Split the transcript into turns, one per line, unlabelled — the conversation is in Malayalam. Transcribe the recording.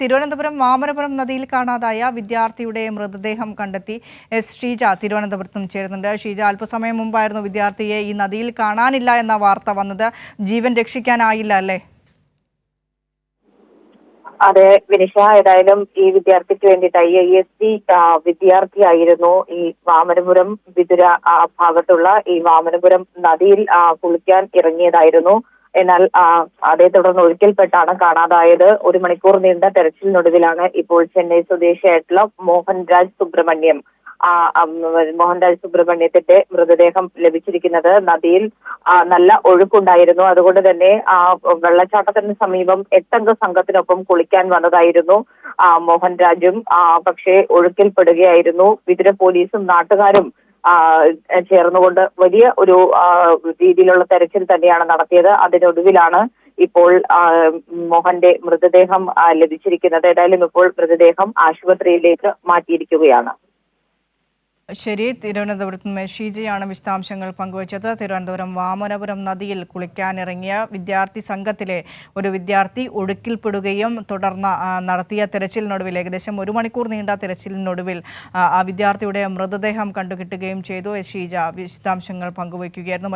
തിരുവനന്തപുരം വാമനപുരം നദിയിൽ കാണാതായ വിദ്യാർത്ഥിയുടെ മൃതദേഹം കണ്ടെത്തി ഷീജ തിരുവനന്തപുരത്തും ചേരുന്നുണ്ട്. ഷീജ, അല്പസമയം മുമ്പായിരുന്നു വിദ്യാർത്ഥിയെ ഈ നദിയിൽ കാണാനില്ല എന്ന വാർത്ത വന്നത്. ജീവൻ രക്ഷിക്കാനായില്ല അല്ലേ?
അതെ വിനിഷ, ഏതായാലും ഈ വിദ്യാർത്ഥിക്ക് വേണ്ടിയിട്ട് IISc വിദ്യാർത്ഥിയായിരുന്നു. ഈ വാമനപുരം വിതുര ഭാഗത്തുള്ള ഈ വാമനപുരം നദിയിൽ കുളിക്കാൻ ഇറങ്ങിയതായിരുന്നു. എന്നാൽ അതേ തുടർന്ന് ഒഴുക്കിൽപ്പെട്ടാണ് കാണാതായത്. 1 മണിക്കൂർ നീണ്ട തെരച്ചിലിനൊടുവിലാണ് ഇപ്പോൾ ചെന്നൈ സ്വദേശിയായിട്ടുള്ള മോഹൻരാജ് സുബ്രഹ്മണ്യത്തിന്റെ മൃതദേഹം ലഭിച്ചിരിക്കുന്നത്. നദിയിൽ നല്ല ഒഴുക്കുണ്ടായിരുന്നു. അതുകൊണ്ട് തന്നെ വെള്ളച്ചാട്ടത്തിന് സമീപം 8 അംഗ സംഘത്തിനൊപ്പം കുളിക്കാൻ വന്നതായിരുന്നു മോഹൻരാജും. പക്ഷേ ഒഴുക്കിൽപ്പെടുകയായിരുന്നു. വിതുര പോലീസും നാട്ടുകാരും ചേർന്നുകൊണ്ട് വലിയ ഒരു രീതിയിലുള്ള തെരച്ചിൽ തന്നെയാണ് നടത്തിയത്. അതിനൊടുവിലാണ് ഇപ്പോൾ മോഹന്റെ മൃതദേഹം ലഭിച്ചിരിക്കുന്നത്. ഏതായാലും ഇപ്പോൾ മൃതദേഹം ആശുപത്രിയിലേക്ക് മാറ്റിയിരിക്കുകയാണ്.
ശരി, തിരുവനന്തപുരത്ത് നിന്ന് ഷീജയാണ് വിശദാംശങ്ങൾ പങ്കുവച്ചത്. തിരുവനന്തപുരം വാമനപുരം നദിയിൽ കുളിക്കാനിറങ്ങിയ വിദ്യാർത്ഥി സംഘത്തിലെ ഒരു വിദ്യാർത്ഥി ഒഴുക്കിൽപ്പെടുകയും തുടർന്ന് നടത്തിയ തെരച്ചിലിനൊടുവിൽ ഏകദേശം 1 മണിക്കൂർ നീണ്ട തെരച്ചിലിനൊടുവിൽ ആ വിദ്യാർത്ഥിയുടെ മൃതദേഹം കണ്ടുകിട്ടുകയും ചെയ്തു. ഷീജ വിശദാംശങ്ങൾ പങ്കുവയ്ക്കുകയായിരുന്നു.